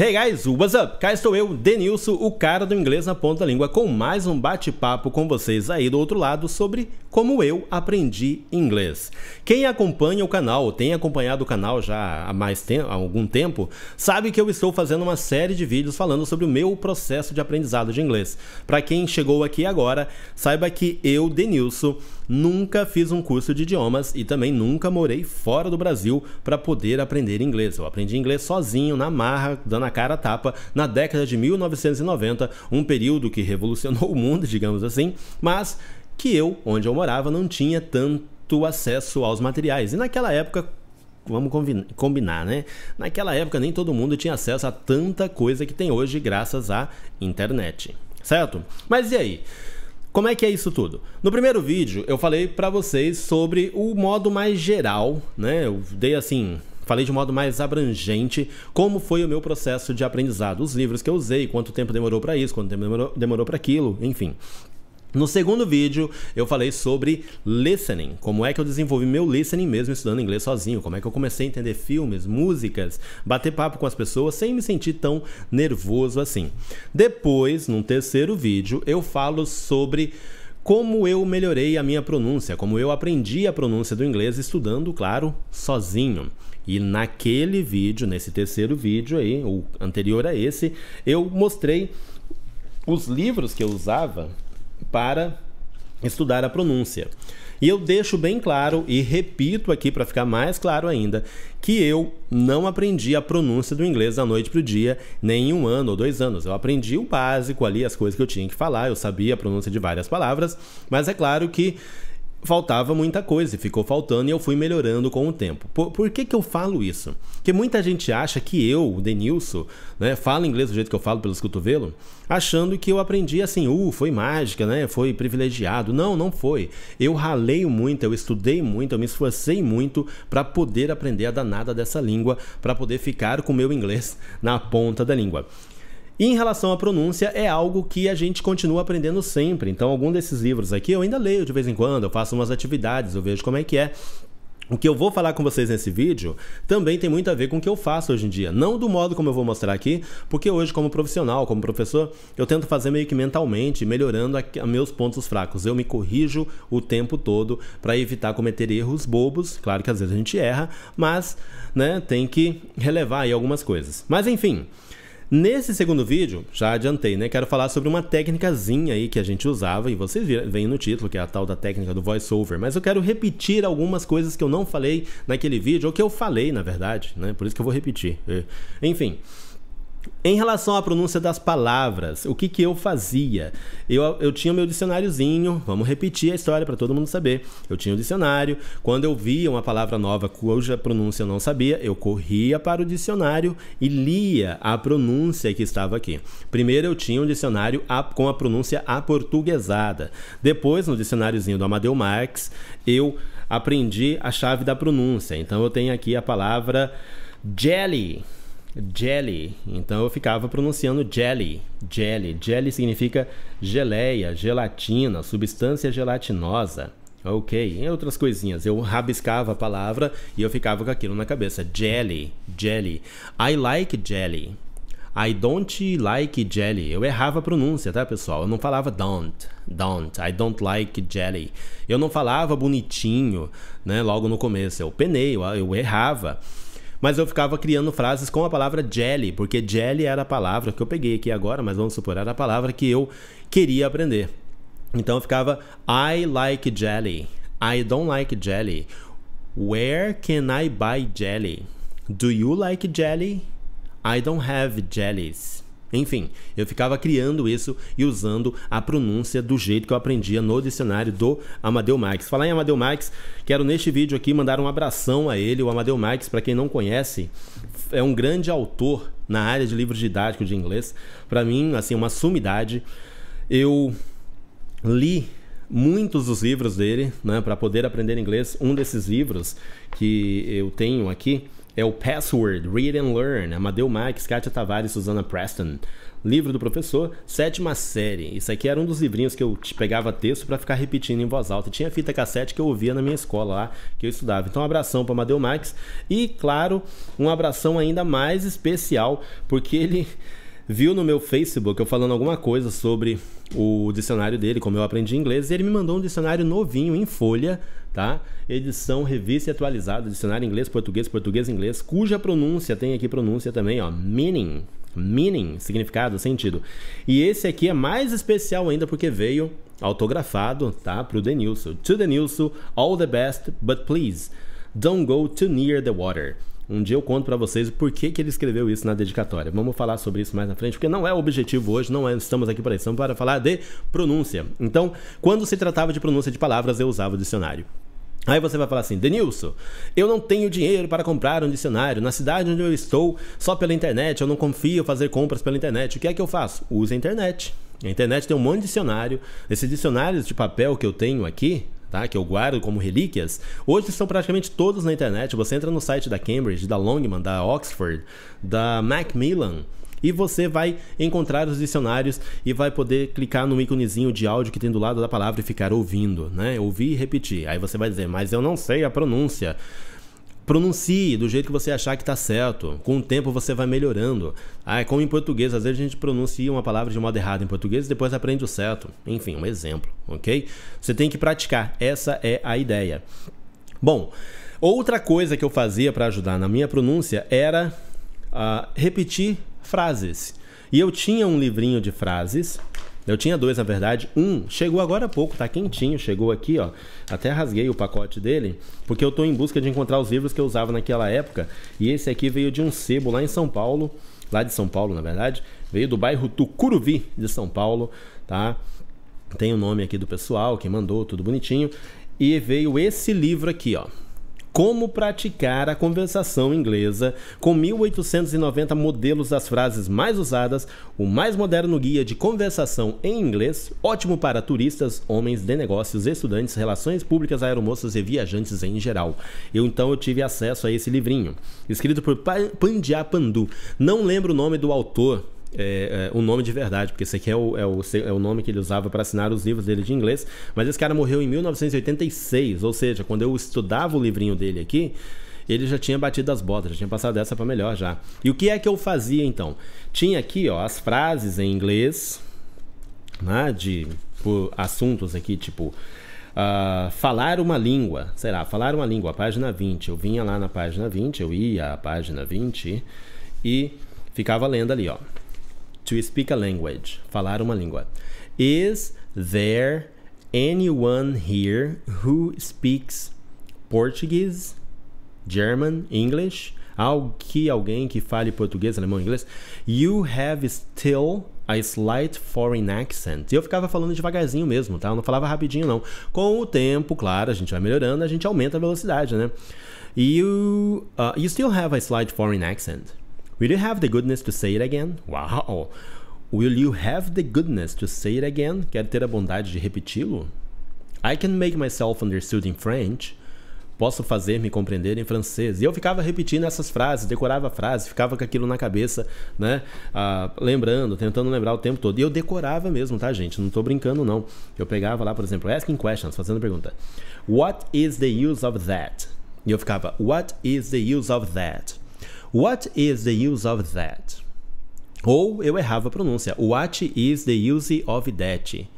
Hey guys, what's up? Cá estou eu, Denilson, o cara do inglês na ponta da língua, com mais um bate-papo com vocês aí do outro lado sobre como eu aprendi inglês. Quem acompanha o canal, ou tem acompanhado o canal já há algum tempo, sabe que eu estou fazendo uma série de vídeos falando sobre o meu processo de aprendizado de inglês. Para quem chegou aqui agora, saiba que eu, Denilson, nunca fiz um curso de idiomas e também nunca morei fora do Brasil para poder aprender inglês. Eu aprendi inglês sozinho, na marra, dando a cara a tapa, na década de 1990, um período que revolucionou o mundo, digamos assim, mas que eu, onde eu morava, não tinha tanto acesso aos materiais. E naquela época, vamos combinar, né? Naquela época nem todo mundo tinha acesso a tanta coisa que tem hoje graças à internet, certo? Mas e aí? Como é que é isso tudo? No primeiro vídeo eu falei para vocês sobre o modo mais geral, né? Eu dei assim, falei de um modo mais abrangente como foi o meu processo de aprendizado, os livros que eu usei, quanto tempo demorou para isso, quanto tempo demorou para aquilo, enfim. No segundo vídeo, eu falei sobre listening, como é que eu desenvolvi meu listening mesmo estudando inglês sozinho, como é que eu comecei a entender filmes, músicas, bater papo com as pessoas sem me sentir tão nervoso assim. Depois, num terceiro vídeo, eu falo sobre como eu melhorei a minha pronúncia, como eu aprendi a pronúncia do inglês estudando, claro, sozinho. E naquele vídeo, nesse terceiro vídeo aí, o anterior a esse, eu mostrei os livros que eu usava para estudar a pronúncia. E eu deixo bem claro e repito aqui para ficar mais claro ainda que eu não aprendi a pronúncia do inglês da noite para o dia, nem em 1 ano ou 2 anos. Eu aprendi o básico ali, as coisas que eu tinha que falar, eu sabia a pronúncia de várias palavras, mas é claro que faltava muita coisa e ficou faltando e eu fui melhorando com o tempo. Por que eu falo isso? Porque muita gente acha que eu, o Denilson, né, falo inglês do jeito que eu falo pelos cotovelos, achando que eu aprendi assim, foi mágica, né, foi privilegiado. Não, não foi. Eu ralei muito, eu estudei muito, eu me esforcei muito para poder aprender a danada dessa língua, para poder ficar com o meu inglês na ponta da língua. E em relação à pronúncia, é algo que a gente continua aprendendo sempre. Então, algum desses livros aqui eu ainda leio de vez em quando, eu faço umas atividades, eu vejo como é que é. O que eu vou falar com vocês nesse vídeo também tem muito a ver com o que eu faço hoje em dia. Não do modo como eu vou mostrar aqui, porque hoje como profissional, como professor, eu tento fazer meio que mentalmente, melhorando meus pontos fracos. Eu me corrijo o tempo todo para evitar cometer erros bobos. Claro que às vezes a gente erra, mas né, tem que relevar aí algumas coisas. Mas enfim... Nesse segundo vídeo, já adiantei, né? Quero falar sobre uma técnicazinha aí que a gente usava, e vocês veem no título, que é a tal da técnica do voice-over, mas eu quero repetir algumas coisas que eu não falei naquele vídeo, ou que eu falei, na verdade, né? Por isso que eu vou repetir. Enfim, em relação à pronúncia das palavras, o que eu fazia? Eu tinha meu dicionáriozinho, vamos repetir a história para todo mundo saber. Eu tinha um dicionário, quando eu via uma palavra nova cuja pronúncia eu não sabia, eu corria para o dicionário e lia a pronúncia que estava aqui. Primeiro eu tinha um dicionário com a pronúncia aportuguesada. Depois, no dicionáriozinho do Amadeu Marques, eu aprendi a chave da pronúncia. Então eu tenho aqui a palavra jelly. Jelly, então eu ficava pronunciando jelly, jelly. Jelly significa geleia, gelatina, substância gelatinosa. Ok, e outras coisinhas. Eu rabiscava a palavra e eu ficava com aquilo na cabeça. Jelly, jelly. I like jelly. I don't like jelly. Eu errava a pronúncia, tá, pessoal? Eu não falava don't. I don't like jelly. Eu não falava bonitinho, né, logo no começo. Eu penei, eu errava. Mas eu ficava criando frases com a palavra jelly, porque jelly era a palavra que eu peguei aqui agora, mas vamos supor, era a palavra que eu queria aprender. Então eu ficava I like jelly, I don't like jelly, where can I buy jelly? Do you like jelly? I don't have jellies. Enfim, eu ficava criando isso e usando a pronúncia do jeito que eu aprendia no dicionário do Amadeu Marques. Falar em Amadeu Marques, quero neste vídeo aqui mandar um abração a ele. O Amadeu Marques, para quem não conhece, é um grande autor na área de livros didáticos de inglês. Para mim, assim, uma sumidade. Eu li muitos dos livros dele, né, para poder aprender inglês. Um desses livros que eu tenho aqui é o Password, Read and Learn, Amadeu Marques, Kátia Tavares, Susana Preston, livro do professor, sétima série. Isso aqui era um dos livrinhos que eu pegava texto para ficar repetindo em voz alta. Tinha fita cassete que eu ouvia na minha escola lá, que eu estudava. Então, um abração para Amadeu Marques e, claro, um abração ainda mais especial, porque ele viu no meu Facebook eu falando alguma coisa sobre o dicionário dele, como eu aprendi inglês, e ele me mandou um dicionário novinho em folha, tá? Edição, revista e atualizada, dicionário inglês, português, inglês, cuja pronúncia, tem aqui pronúncia também, ó, meaning, significado, sentido. E esse aqui é mais especial ainda porque veio autografado, tá? Pro Denilson. To Denilson, all the best, but please, don't go too near the water. Um dia eu conto para vocês o porquê que ele escreveu isso na dedicatória. Vamos falar sobre isso mais na frente, porque não é o objetivo hoje, estamos aqui para isso, estamos para falar de pronúncia. Então, quando se tratava de pronúncia de palavras, eu usava o dicionário. Aí você vai falar assim, Denilson, eu não tenho dinheiro para comprar um dicionário. Na cidade onde eu estou, só pela internet, eu não confio fazer compras pela internet. O que é que eu faço? Uso a internet. A internet tem um monte de dicionário. Esses dicionários de papel que eu tenho aqui, tá, que eu guardo como relíquias, hoje estão praticamente todos na internet. Você entra no site da Cambridge, da Longman, da Oxford, da Macmillan, e você vai encontrar os dicionários e vai poder clicar no íconezinho de áudio que tem do lado da palavra e ficar ouvindo, né? Ouvir e repetir. Aí você vai dizer, mas eu não sei a pronúncia. Pronuncie do jeito que você achar que está certo. Com o tempo você vai melhorando. É como em português, às vezes a gente pronuncia uma palavra de modo errado em português e depois aprende o certo. Enfim, um exemplo, ok? Você tem que praticar, essa é a ideia. Bom, outra coisa que eu fazia para ajudar na minha pronúncia era repetir frases. E eu tinha um livrinho de frases. Eu tinha dois, na verdade. Um chegou agora há pouco, tá quentinho, chegou aqui, ó. Até rasguei o pacote dele, porque eu tô em busca de encontrar os livros que eu usava naquela época. E esse aqui veio de um sebo lá em São Paulo, lá de São Paulo, na verdade. Veio do bairro Tucuruvi, de São Paulo, tá? Tem o nome aqui do pessoal que mandou, tudo bonitinho. E veio esse livro aqui, ó. Como praticar a conversação inglesa com 1890 modelos das frases mais usadas, o mais moderno guia de conversação em inglês, ótimo para turistas, homens de negócios, estudantes, relações públicas, aeromoças e viajantes em geral. Eu tive acesso a esse livrinho, escrito por Pandya Pandu. Não lembro o nome do autor, o nome de verdade, porque esse aqui é o nome que ele usava para assinar os livros dele de inglês, mas esse cara morreu em 1986, ou seja, quando eu estudava o livrinho dele aqui, ele já tinha batido as botas, já tinha passado dessa para melhor já. E o que é que eu fazia então? Tinha aqui, ó, as frases em inglês, né, por assuntos aqui, tipo falar uma língua, sei lá, falar uma língua, página 20, eu vinha lá na página 20, eu ia à página 20 e ficava lendo ali, ó. To speak a language, falar uma língua. Is there anyone here who speaks Portuguese, German, English? Alguém que fale português, alemão, inglês? You have still a slight foreign accent. E eu ficava falando devagarzinho mesmo, tá? Eu não falava rapidinho, não. Com o tempo, claro, a gente vai melhorando, a gente aumenta a velocidade, né? You still have a slight foreign accent. Will you have the goodness to say it again? Wow! Will you have the goodness to say it again? Quer ter a bondade de repeti-lo? I can make myself understood in French. Posso fazer-me compreender em francês. E eu ficava repetindo essas frases, decorava a frase, ficava com aquilo na cabeça, né? Lembrando, tentando lembrar o tempo todo. E eu decorava mesmo, tá, gente? Não tô brincando, não. Eu pegava lá, por exemplo, asking questions, fazendo pergunta. What is the use of that? E eu ficava, what is the use of that? What is the use of that? Ou eu errava a pronúncia. What is the use of that?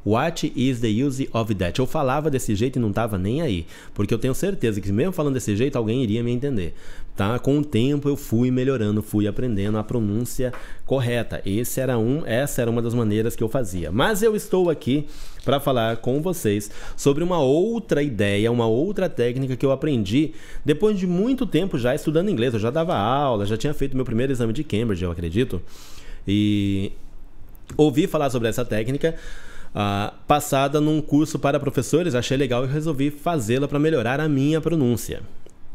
What is the use of that? Eu falava desse jeito e não estava nem aí, porque eu tenho certeza que mesmo falando desse jeito alguém iria me entender, tá? Com o tempo eu fui melhorando, fui aprendendo a pronúncia correta. Essa era uma das maneiras que eu fazia. Mas eu estou aqui para falar com vocês sobre uma outra ideia, uma outra técnica que eu aprendi depois de muito tempo já estudando inglês. Eu já dava aula, já tinha feito meu primeiro exame de Cambridge, eu acredito, e ouvi falar sobre essa técnica passada num curso para professores, achei legal e resolvi fazê-la para melhorar a minha pronúncia.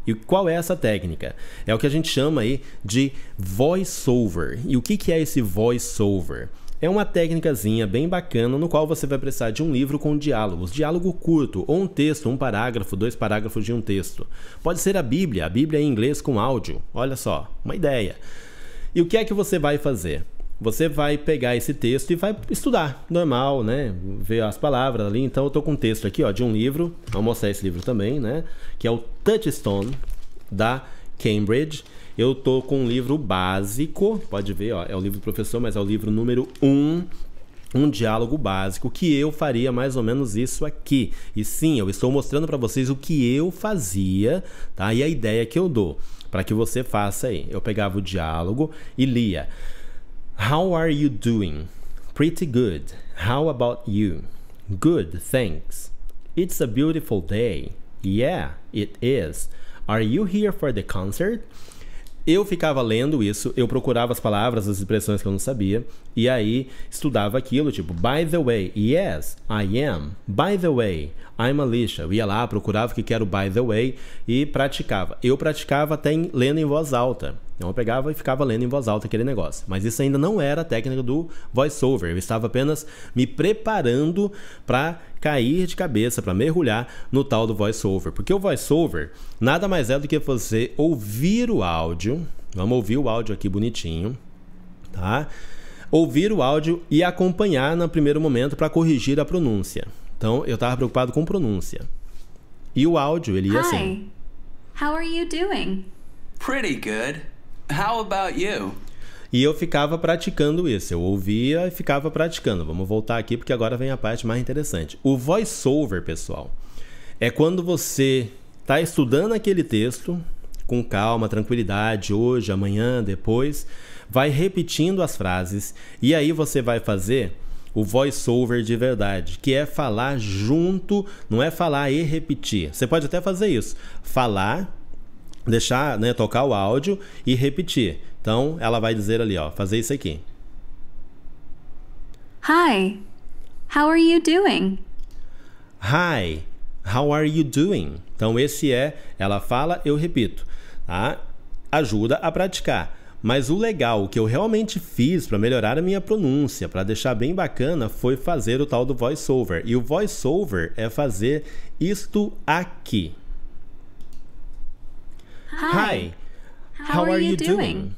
E qual é essa técnica? É o que a gente chama aí de voice-over. E o que é esse voice-over? É uma técnicazinha bem bacana no qual você vai precisar de um livro com diálogos, diálogo curto, ou um texto, um parágrafo, 2 parágrafos de um texto. Pode ser a Bíblia em inglês com áudio. Olha só, uma ideia. E o que é que você vai fazer? você vai pegar esse texto e vai estudar, normal, né? Ver as palavras ali. Então eu tô com um texto aqui, ó, de um livro, vou mostrar esse livro também, né? Que é o Touchstone, da Cambridge. Eu tô com um livro básico, pode ver, ó, é o livro do professor, mas é o livro número 1, um diálogo básico, que eu faria mais ou menos isso aqui. E sim, eu estou mostrando para vocês o que eu fazia, tá? E a ideia que eu dou, para que você faça aí. Eu pegava o diálogo e lia. How are you doing? Pretty good. How about you? Good, thanks. It's a beautiful day. Yeah, it is. Are you here for the concert? Eu ficava lendo isso, eu procurava as palavras, as expressões que eu não sabia, e aí estudava aquilo, tipo, by the way, yes, I am. By the way, I'm Alicia. Eu ia lá, procurava o que era o by the way e praticava. Eu praticava até lendo em voz alta. Então eu pegava e ficava lendo em voz alta aquele negócio. Mas isso ainda não era a técnica do voice-over. Eu estava apenas me preparando para cair de cabeça, para mergulhar no tal do voice-over. Porque o voice-over nada mais é do que você ouvir o áudio. Vamos ouvir o áudio aqui bonitinho, tá? Ouvir o áudio e acompanhar no primeiro momento para corrigir a pronúncia. Então eu estava preocupado com pronúncia. E o áudio, ele ia assim. Hi, how are you doing? Pretty good. How about you? E eu ficava praticando isso. Eu ouvia e ficava praticando. Vamos voltar aqui porque agora vem a parte mais interessante. O voice-over, pessoal, é quando você está estudando aquele texto com calma, tranquilidade, hoje, amanhã, depois, vai repetindo as frases e aí você vai fazer o voice-over de verdade, que é falar junto, não é falar e repetir. Você pode até fazer isso. Falar, deixar, né, tocar o áudio e repetir. Então, ela vai dizer ali, ó, fazer isso aqui. Hi, how are you doing? Hi, how are you doing? Então, esse é, ela fala, eu repito, tá? Ajuda a praticar. Mas o legal, o que eu realmente fiz para melhorar a minha pronúncia, para deixar bem bacana, foi fazer o tal do voice-over. E o voice-over é fazer isto aqui. Hi, how are you doing?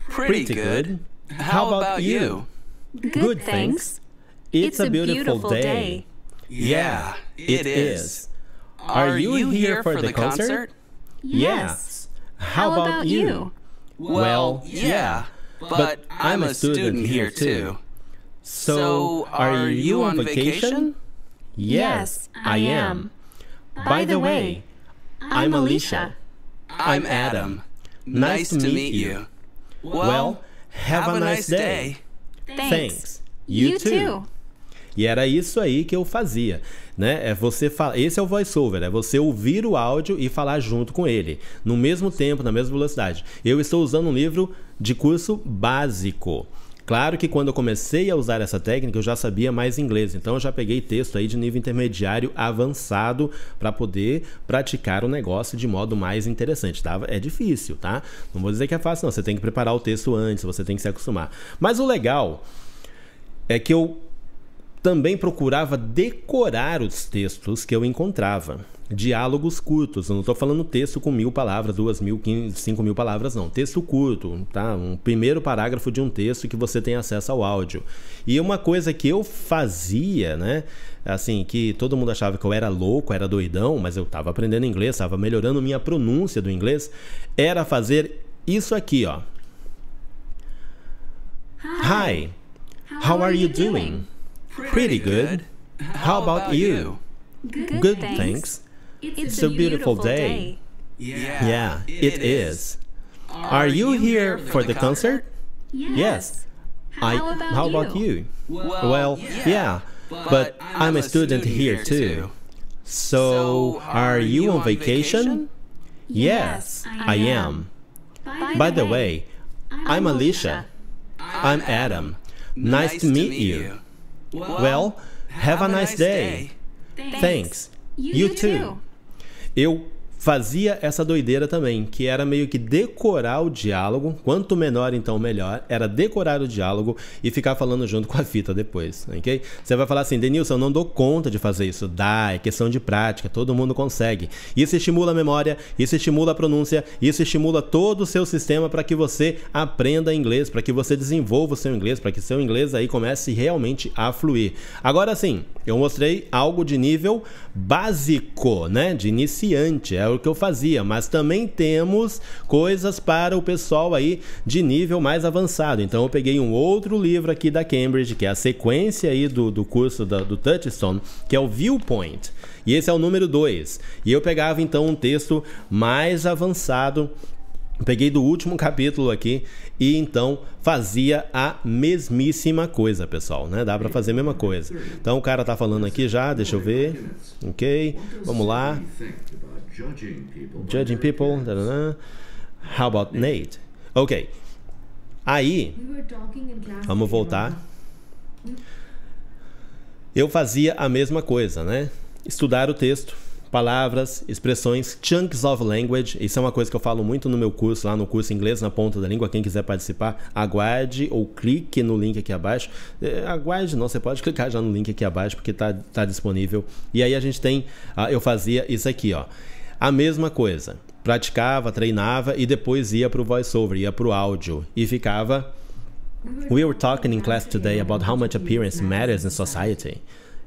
Pretty good. How about you? Good, thanks. It's a beautiful day. Yeah, it is. Are you here for the concert? Yes. How about you? Well, yeah, but I'm a student here too. So, are you on vacation? Yes, I am. By the way, I'm Alicia. I'm Adam. Nice to meet you. Well, have a nice day. Thanks. You too. E era isso aí que eu fazia, né? É você falar, esse é o voice-over, é você ouvir o áudio e falar junto com ele, no mesmo tempo, na mesma velocidade. Eu estou usando um livro de curso básico. Claro que quando eu comecei a usar essa técnica, eu já sabia mais inglês, então eu já peguei texto aí de nível intermediário avançado para poder praticar o negócio de modo mais interessante, tá? É difícil, tá? Não vou dizer que é fácil, não. Você tem que preparar o texto antes, você tem que se acostumar. Mas o legal é que eu também procurava decorar os textos que eu encontrava. Diálogos curtos. Eu não estou falando texto com 1000 palavras, 2000, 5000 palavras, não. Texto curto, tá? Um primeiro parágrafo de um texto que você tem acesso ao áudio. E uma coisa que eu fazia, né? Assim, que todo mundo achava que eu era louco, era doidão, mas eu estava aprendendo inglês, estava melhorando minha pronúncia do inglês, era fazer isso aqui, ó. Hi, how are you doing? Pretty good. How about you? Good, thanks. It's a beautiful day. Yeah, it is. Are you here for the concert? Yes. How about you? Well, yeah, but I'm a student here too. So, are you on vacation? Yes, I am. By the way, I'm Alicia. I'm Adam. Nice to meet you. Well, have a nice day. Thanks. You too. Eu fazia essa doideira também, que era meio que decorar o diálogo, quanto menor então melhor, era decorar o diálogo e ficar falando junto com a fita depois, ok? Você vai falar assim, Denilson, eu não dou conta de fazer isso. Dá, é questão de prática, todo mundo consegue. Isso estimula a memória, isso estimula a pronúncia, isso estimula todo o seu sistema para que você aprenda inglês, para que você desenvolva o seu inglês, para que seu inglês aí comece realmente a fluir. Agora sim, eu mostrei algo de nível básico, né? De iniciante, é o que eu fazia, mas também temos coisas para o pessoal aí de nível mais avançado. Então eu peguei um outro livro aqui da Cambridge, que é a sequência aí do curso do Touchstone, que é o Viewpoint, e esse é o número 2. E eu pegava então um texto mais avançado, peguei do último capítulo aqui e então fazia a mesmíssima coisa, pessoal, né? Dá pra fazer a mesma coisa. Então o cara tá falando aqui já, deixa eu ver. Ok, vamos lá. Judging people. How about Nate? Ok. Aí, vamos voltar. Eu fazia a mesma coisa, né? Estudar o texto, palavras, expressões, chunks of language. Isso é uma coisa que eu falo muito no meu curso, lá no curso Inglês na Ponta da Língua. Quem quiser participar, aguarde ou clique no link aqui abaixo. Aguarde não, você pode clicar já no link aqui abaixo, porque tá disponível. E aí a gente tem, eu fazia isso aqui, ó. A mesma coisa. Praticava, treinava e depois ia pro voiceover, ia pro áudio. E ficava... We were talking in class today about how much appearance matters in society.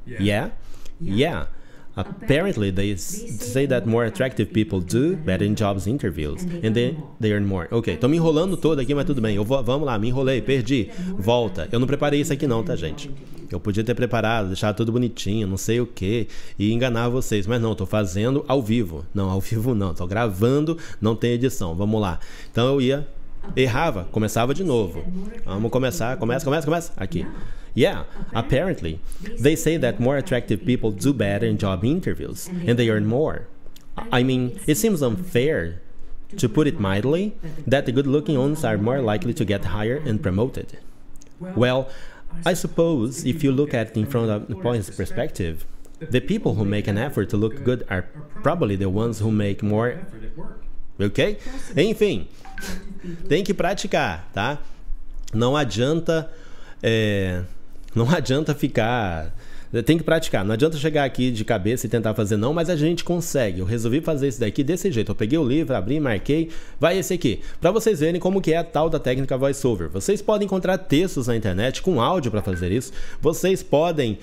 Yeah? Yeah. Apparently, they say that more attractive people do better in jobs interviews, and they earn more. Ok, tô me enrolando todo aqui, mas tudo bem. Vamos lá, me enrolei, perdi. Volta. Eu não preparei isso aqui não, tá, gente? Eu podia ter preparado, deixar tudo bonitinho, não sei o que, e enganar vocês. Mas não, tô fazendo ao vivo. Não, ao vivo não. Tô gravando, não tem edição. Vamos lá. Então eu ia, errava, começava de novo. Vamos começar, começa. Aqui. Yeah, apparently, they say that more attractive people do better in job interviews, and they earn more. I mean, it seems unfair, to put it mildly, that the good-looking ones are more likely to get hired and promoted. Well, I suppose if you look at it from a point's perspective, the people who make an effort to look good are probably the ones who make more. Ok? Enfim, tem que praticar, tá? Não adianta... Não adianta ficar... Tem que praticar. Não adianta chegar aqui de cabeça e tentar fazer não, mas a gente consegue. Eu resolvi fazer isso daqui desse jeito. Eu peguei o livro, abri, marquei. Vai esse aqui. Para vocês verem como que é a tal da técnica voiceover. Vocês podem encontrar textos na internet com áudio para fazer isso. Vocês podem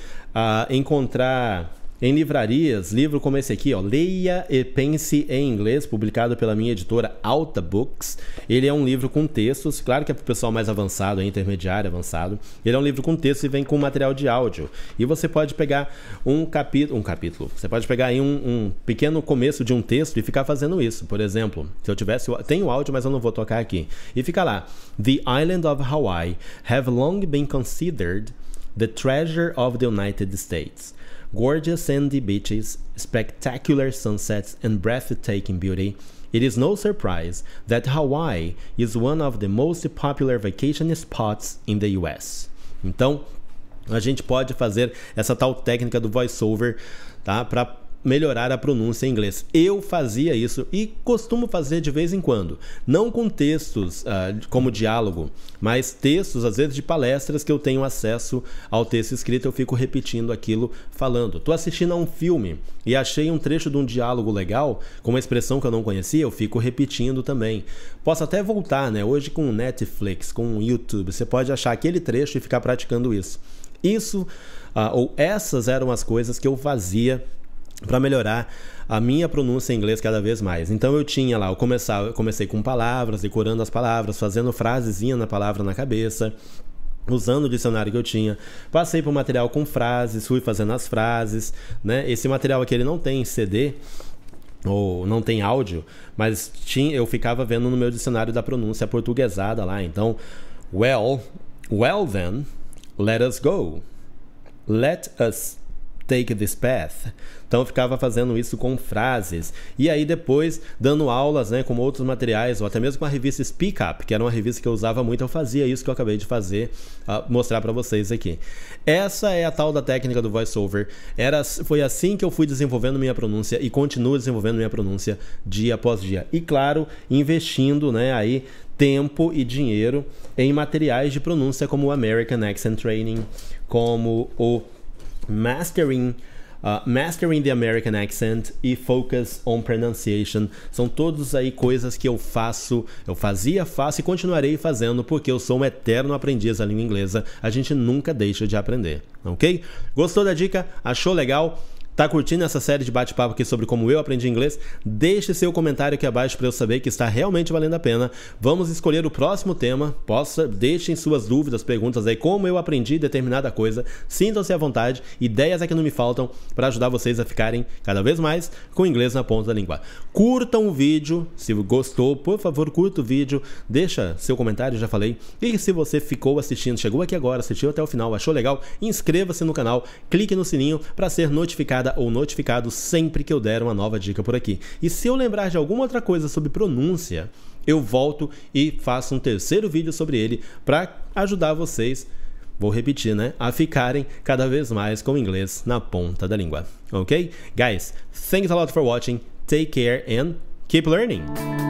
encontrar... em livrarias, livro como esse aqui, ó, Leia e Pense em Inglês, publicado pela minha editora Alta Books. Ele é um livro com textos, claro que é para o pessoal mais avançado, intermediário, avançado. Ele é um livro com texto e vem com material de áudio. E você pode pegar um capítulo, você pode pegar aí um pequeno começo de um texto e ficar fazendo isso. Por exemplo, se eu tivesse, tenho áudio, mas eu não vou tocar aqui. E fica lá, The island of Hawaii have long been considered the treasure of the United States. Gorgeous sandy beaches, spectacular sunsets, and breathtaking beauty, it is no surprise that Hawaii is one of the most popular vacation spots in the US. Então, a gente pode fazer essa tal técnica do voiceover, tá? Para melhorar a pronúncia em inglês. Eu fazia isso e costumo fazer de vez em quando. Não com textos como diálogo, mas textos, às vezes, de palestras que eu tenho acesso ao texto escrito, eu fico repetindo aquilo falando. Tô assistindo a um filme e achei um trecho de um diálogo legal, com uma expressão que eu não conhecia, eu fico repetindo também. Posso até voltar, né? Hoje com Netflix, com YouTube, você pode achar aquele trecho e ficar praticando isso. Isso, ou essas eram as coisas que eu fazia para melhorar a minha pronúncia em inglês cada vez mais. Então eu tinha lá, eu comecei com palavras, decorando as palavras, fazendo frasezinha na palavra na cabeça, usando o dicionário que eu tinha, passei por material com frases, fui fazendo as frases, né? Esse material aqui ele não tem CD, ou não tem áudio, mas eu ficava vendo no meu dicionário da pronúncia portuguesada lá. Então, well then, let us go. Let us take this path. Então eu ficava fazendo isso com frases. E aí depois, dando aulas, né, com outros materiais, ou até mesmo com a revista Speak Up, que era uma revista que eu usava muito, eu fazia isso que eu acabei de fazer, mostrar para vocês aqui. Essa é a tal da técnica do voice-over. Foi assim que eu fui desenvolvendo minha pronúncia e continuo desenvolvendo minha pronúncia dia após dia. E claro, investindo, né, aí tempo e dinheiro em materiais de pronúncia como o American Accent Training, como o Mastering the American Accent e Focus on Pronunciation. São todos aí coisas que eu faço e continuarei fazendo, porque eu sou um eterno aprendiz da língua inglesa. A gente nunca deixa de aprender, ok? Gostou da dica? Achou legal? Tá curtindo essa série de bate-papo aqui sobre como eu aprendi inglês? Deixe seu comentário aqui abaixo para eu saber que está realmente valendo a pena. Vamos escolher o próximo tema. Deixem suas dúvidas, perguntas aí, como eu aprendi determinada coisa. Sintam-se à vontade. Ideias é que não me faltam para ajudar vocês a ficarem cada vez mais com o inglês na ponta da língua. Curtam o vídeo. Se gostou, por favor, curta o vídeo. Deixa seu comentário, já falei. E se você ficou assistindo, chegou aqui agora, assistiu até o final, achou legal, inscreva-se no canal, clique no sininho para ser notificado ou notificado sempre que eu der uma nova dica por aqui. E se eu lembrar de alguma outra coisa sobre pronúncia, eu volto e faço um terceiro vídeo sobre ele para ajudar vocês, vou repetir, né, a ficarem cada vez mais com o inglês na ponta da língua. Ok? Guys, thanks a lot for watching. Take care and keep learning!